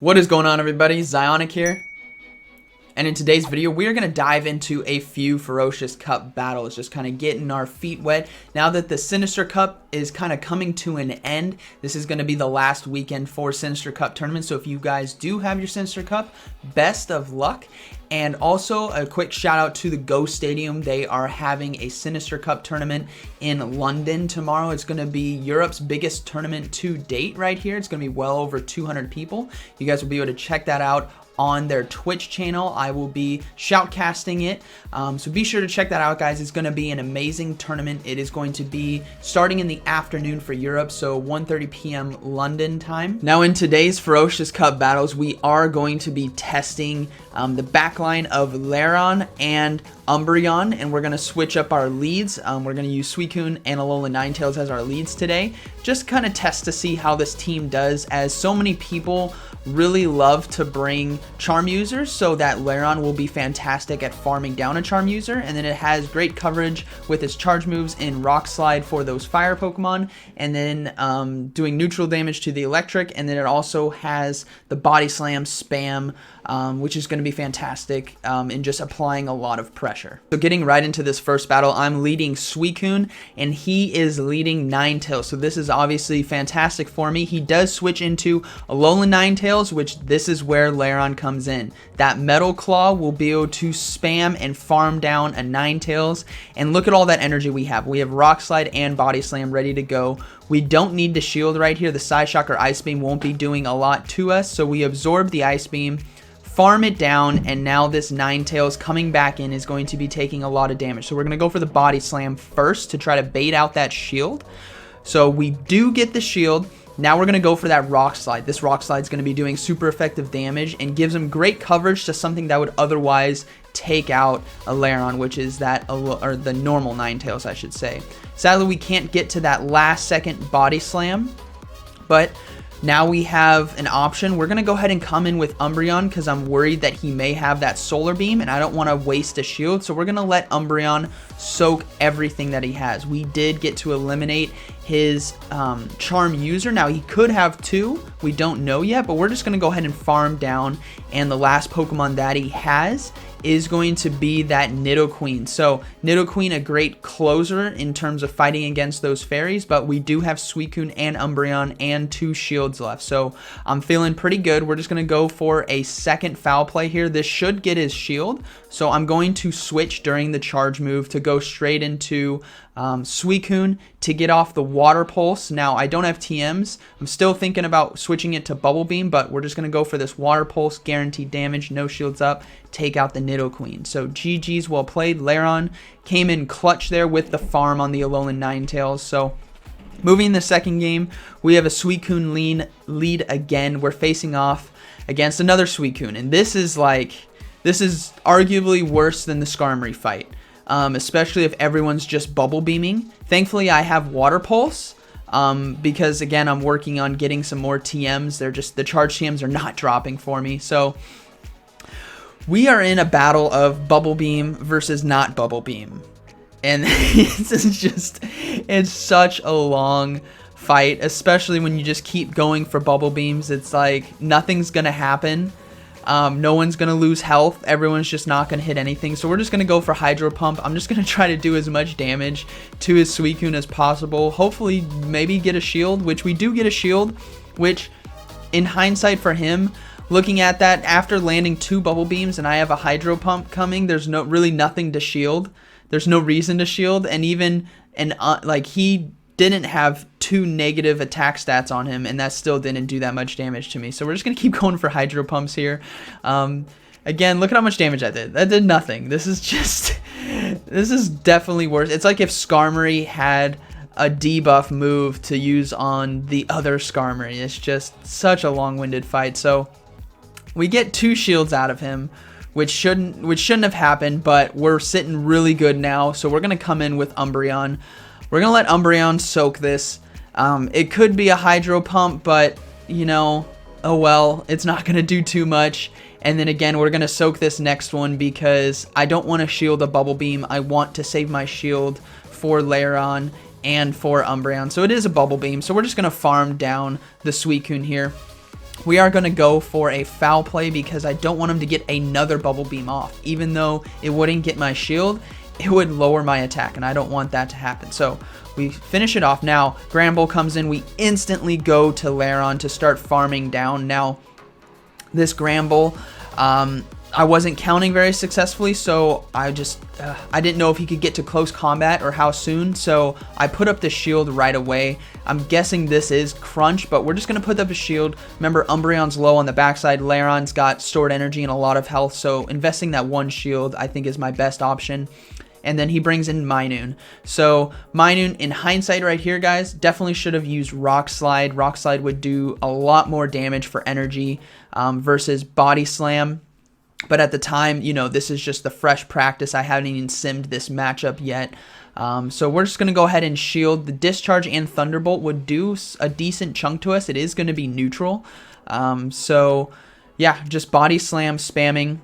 What is going on, everybody? Zyonik here, and in today's video we are going to dive into a few Ferocious Cup battles, just kind of getting our feet wet. Now that the Sinister Cup is kind of coming to an end, this is going to be the last weekend for Sinister Cup tournament, so if you guys do have your Sinister Cup, best of luck. And also a quick shout out to the Go Stadium. They are having a Sinister Cup tournament in London tomorrow. It's going to be Europe's biggest tournament to date right here. It's going to be well over 200 people. You guys will be able to check that out on their Twitch channel. I will be shoutcasting it, so be sure to check that out, guys. It's going to be an amazing tournament. It is going to be starting in the afternoon for Europe, so 1:30 p.m. London time. Now in today's Ferocious Cup battles, we are going to be testing the backline of Lairon and Umbreon, and we're going to switch up our leads. We're going to use Suicune and Alolan Ninetales as our leads today. Just kind of test to see how this team does, as so many people really love to bring charm users, so that Lairon will be fantastic at farming down a charm user, and then it has great coverage with its charge moves in Rock Slide for those fire Pokemon, and then doing neutral damage to the electric, and then it also has the Body Slam spam, which is going to be fantastic in just applying a lot of pressure. So getting right into this first battle, I'm leading Suicune and he is leading Ninetales, so this is obviously fantastic for me. He does switch into Alolan Ninetales, which this is where Lairon comes in. That Metal Claw will be able to spam and farm down a Ninetales, and look at all that energy we have. We have Rock Slide and Body Slam ready to go. We don't need to shield right here. The Side Shock or Ice Beam won't be doing a lot to us, so we absorb the Ice Beam, farm it down, and now this Ninetales coming back in is going to be taking a lot of damage. So we're going to go for the Body Slam first to try to bait out that shield. So we do get the shield. Now we're going to go for that Rock Slide. This Rock Slide is going to be doing super effective damage and gives him great coverage to something that would otherwise take out a Lairon, which is that, or the normal Ninetales, I should say. Sadly, we can't get to that last second Body Slam, but now we have an option. We're going to go ahead and come in with Umbreon because I'm worried that he may have that Solar Beam and I don't want to waste a shield. So we're going to let Umbreon soak everything that he has. We did get to eliminate his charm user. Now he could have two. We don't know yet, but we're just going to go ahead and farm down. And the last Pokemon that he has is going to be that Nidoqueen. So Nidoqueen, a great closer in terms of fighting against those fairies, but we do have Suicune and Umbreon and 2 shields left. So I'm feeling pretty good. We're just going to go for a second foul play here. This should get his shield. So I'm going to switch during the charge move to go straight into Suicune to get off the Water Pulse. Now I don't have TMs. I'm still thinking about switching it to Bubble Beam, but we're just going to go for this Water Pulse, guaranteed damage, no shields up, take out the Nidoqueen. So GG's, well played. Lairon came in clutch there with the farm on the Alolan Ninetales. So moving in the second game, we have a Suicune lead again. We're facing off against another Suicune, and this is arguably worse than the Skarmory fight. Especially if everyone's just bubble beaming. Thankfully, I have Water Pulse because, again, I'm working on getting some more TMs. The charge TMs are not dropping for me. So we are in a battle of Bubble Beam versus not Bubble Beam. And it's such a long fight, especially when you just keep going for Bubble Beams. It's like nothing's going to happen. No one's going to lose health. Everyone's just not going to hit anything. So we're just going to go for Hydro Pump. I'm just going to try to do as much damage to his Suicune as possible. Hopefully, maybe get a shield, which we do get a shield, which in hindsight for him, looking at that after landing 2 Bubble Beams and I have a Hydro Pump coming, there's really nothing to shield. There's no reason to shield. And even, like he didn't have 2 negative attack stats on him, and that still didn't do that much damage to me. So we're just going to keep going for Hydro Pumps here. Again, look at how much damage I did. That did nothing. This is definitely worse. It's like if Skarmory had a debuff move to use on the other Skarmory. It's just such a long-winded fight. So we get 2 shields out of him, which shouldn't have happened, but we're sitting really good now. So we're going to come in with Umbreon. We're going to let Umbreon soak this. It could be a Hydro Pump, but, you know, oh well, it's not going to do too much. And then again, we're going to soak this next one because I don't want to shield a Bubble Beam. I want to save my shield for Lairon and for Umbreon. So it is a Bubble Beam. So we're just going to farm down the Suicune here. we are going to go for a foul play because I don't want him to get another bubble beam off. Even though it wouldn't get my shield, it would lower my attack, and I don't want that to happen. So we finish it off. Now Granbull comes in, we instantly go to Lairon to start farming down. Now this Granbull, I wasn't counting very successfully, so I didn't know if he could get to close combat or how soon, so I put up the shield right away. I'm guessing this is Crunch, but we're just going to put up a shield. Remember, Umbreon's low on the backside. Lairon's got stored energy and a lot of health, so investing that one shield I think is my best option. And then he brings in Minun. So Minun, in hindsight right here, guys, definitely should have used Rock Slide. Rock Slide would do a lot more damage for energy versus Body Slam. But at the time, you know, this is just the fresh practice. I haven't even simmed this matchup yet. So we're just going to go ahead and shield. The Discharge and Thunderbolt would do a decent chunk to us. It is going to be neutral. So, yeah, just Body Slam spamming.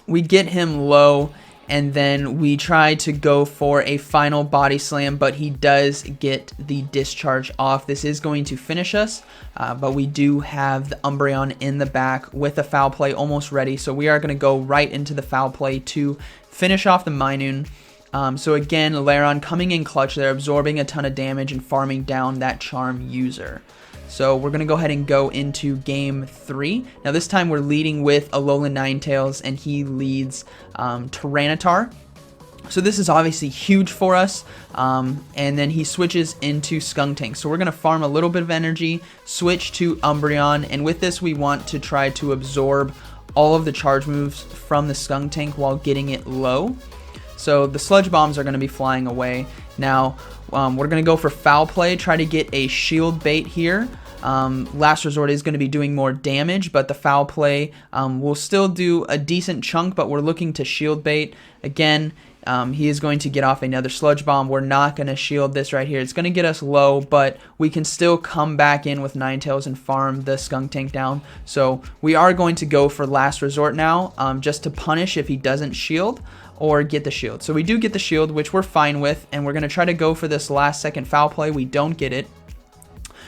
We get him low, and then we try to go for a final Body Slam, but he does get the Discharge off. This is going to finish us, but we do have the Umbreon in the back with a foul play almost ready, so we are going to go right into the foul play to finish off the Minun. So again, Lairon coming in clutch there, absorbing a ton of damage and farming down that Charm user. So we're going to go ahead and go into game 3. Now this time we're leading with Alolan Ninetales, and he leads Tyranitar. So this is obviously huge for us. And then he switches into Skuntank. So we're going to farm a little bit of energy, switch to Umbreon, and with this we want to try to absorb all of the charge moves from the Skuntank while getting it low. So the Sludge Bombs are going to be flying away. Now, we're going to go for Foul Play, try to get a Shield Bait here. Last Resort is going to be doing more damage, but the Foul Play will still do a decent chunk, but we're looking to Shield Bait. Again, he is going to get off another Sludge Bomb. We're not going to shield this right here. It's going to get us low, but we can still come back in with Ninetales and farm the Skuntank down. So we are going to go for Last Resort now, just to punish if he doesn't shield or get the shield. So we do get the shield, which we're fine with, and we're going to try to go for this last second Foul Play. We don't get it.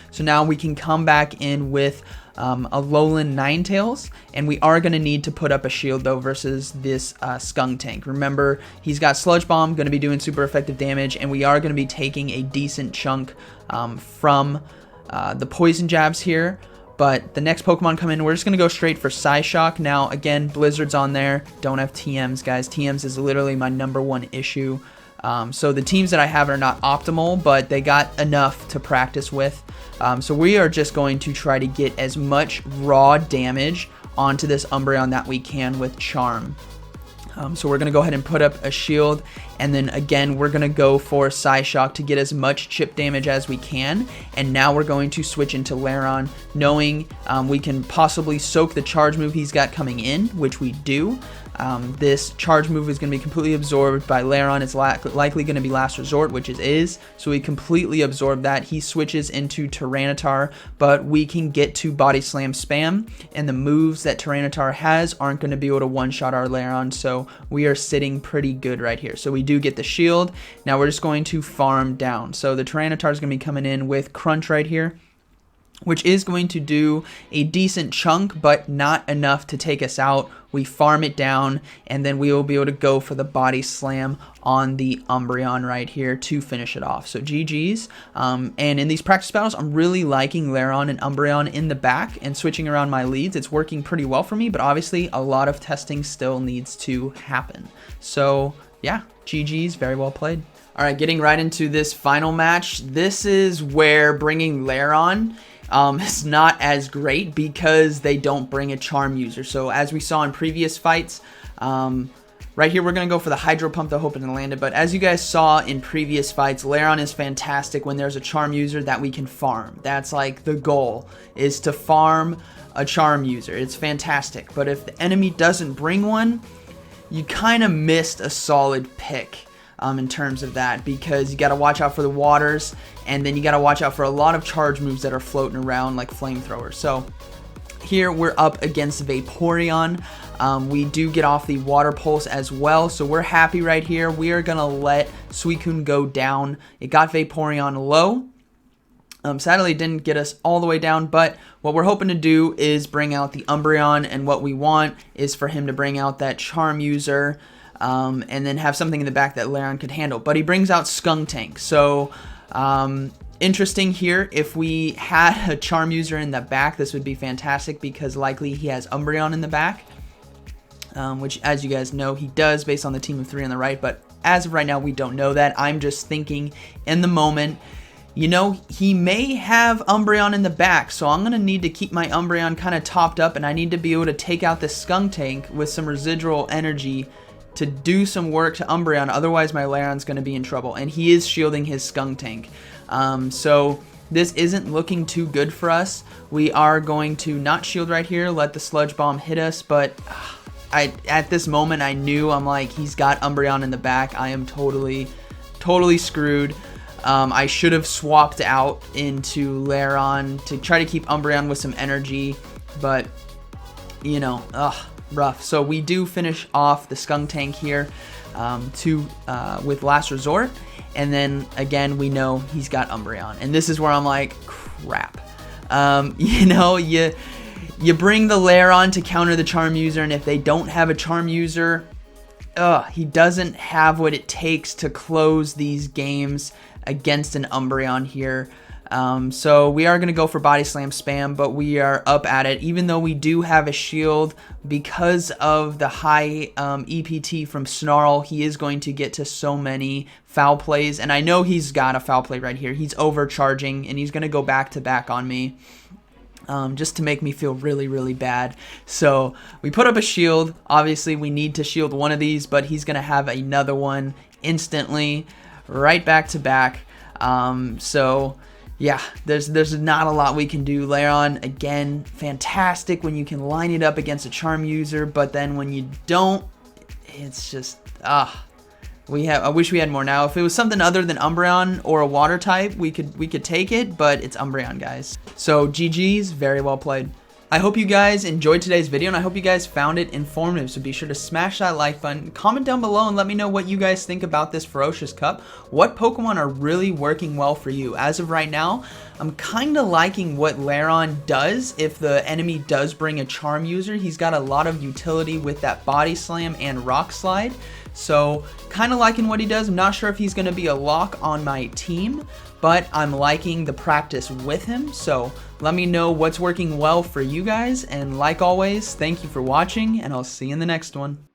So now we can come back in with Alolan Ninetales, and we are going to need to put up a shield though versus this Skuntank. Remember, he's got Sludge Bomb, going to be doing super effective damage, and we are going to be taking a decent chunk from the Poison Jabs here. But the next Pokemon come in, we're just going to go straight for Psyshock. Now, again, Blizzard's on there. Don't have TMs, guys. TMs is literally my #1 issue. So the teams that I have are not optimal, but they got enough to practice with. So we are just going to try to get as much raw damage onto this Umbreon that we can with Charm. So we're going to go ahead and put up a shield, and then again we're going to go for Psyshock to get as much chip damage as we can. And now we're going to switch into Lairon, knowing we can possibly soak the charge move he's got coming in, which we do. This charge move is going to be completely absorbed by Lairon. It's likely going to be Last Resort, which it is. So we completely absorb that. He switches into Tyranitar, but we can get to Body Slam spam, and the moves that Tyranitar has aren't going to be able to one-shot our Lairon, so we are sitting pretty good right here. So we do get the shield. Now we're just going to farm down. So the Tyranitar is going to be coming in with Crunch right here, which is going to do a decent chunk, but not enough to take us out. We farm it down, and then we will be able to go for the Body Slam on the Umbreon right here to finish it off. So GG's. And in these practice battles, I'm really liking Lairon and Umbreon in the back and switching around my leads. It's working pretty well for me, but obviously a lot of testing still needs to happen. So yeah, GG's, very well played. All right, getting right into this final match. This is where bringing Lairon it's not as great because they don't bring a Charm user. So as we saw in previous fights, right here we're going to go for the Hydro Pump, the hoping to land it. But as you guys saw in previous fights, Lairon is fantastic when there's a Charm user that we can farm. That's like the goal, is to farm a Charm user. It's fantastic. But if the enemy doesn't bring one, you kind of missed a solid pick. In terms of that, because you got to watch out for the waters, and then you got to watch out for a lot of charge moves that are floating around like flamethrowers. So here we're up against Vaporeon. We do get off the Water Pulse as well, so we're happy right here. We are gonna let Suicune go down. It got Vaporeon low, Sadly, it didn't get us all the way down, but what we're hoping to do is bring out the Umbreon, and what we want is for him to bring out that Charm User, and then have something in the back that Lairon could handle. But he brings out Skuntank, so interesting here. If we had a Charm User in the back, this would be fantastic because likely he has Umbreon in the back, which, as you guys know, he does based on the team of 3 on the right, but as of right now, we don't know that. I'm just thinking in the moment, you know, he may have Umbreon in the back, so I'm going to need to keep my Umbreon kind of topped up, and I need to be able to take out this Skuntank with some residual energy to do some work to Umbreon. Otherwise, my Lairon's going to be in trouble, and he is shielding his Skuntank. So this isn't looking too good for us. We are going to not shield right here, let the Sludge Bomb hit us, but at this moment, I knew, I'm like, he's got Umbreon in the back. I am totally screwed. I should have swapped out into Lairon to try to keep Umbreon with some energy, but, you know, rough. So we do finish off the Skuntank here with Last Resort, and then, again, we know he's got Umbreon, and this is where I'm like, crap. You know, you bring the Lairon to counter the Charm User, and if they don't have a Charm User, he doesn't have what it takes to close these games against an Umbreon here. So we are going to go for Body Slam spam, but we are up at it. Even though we do have a shield, because of the high EPT from Snarl, he is going to get to so many foul plays. And I know he's got a foul play right here. He's overcharging, and he's going to go back to back on me. Just to make me feel really bad. So we put up a shield. Obviously, we need to shield one of these, but he's going to have another one instantly, right back to back. So yeah, there's not a lot we can do. Lairon, again, fantastic when you can line it up against a Charm User, but then when you don't, it's just, I wish we had more now. If it was something other than Umbreon or a water type, we could take it, but it's Umbreon, guys. So GG's, very well played. I hope you guys enjoyed today's video, and I hope you guys found it informative, so be sure to smash that like button, comment down below, and let me know what you guys think about this Ferocious Cup. What Pokemon are really working well for you? As of right now, I'm kind of liking what Lairon does. If the enemy does bring a Charm User, he's got a lot of utility with that Body Slam and Rock Slide, so kind of liking what he does. I'm not sure if he's going to be a lock on my team, but I'm liking the practice with him, so let me know what's working well for you guys, and like always, thank you for watching, and I'll see you in the next one.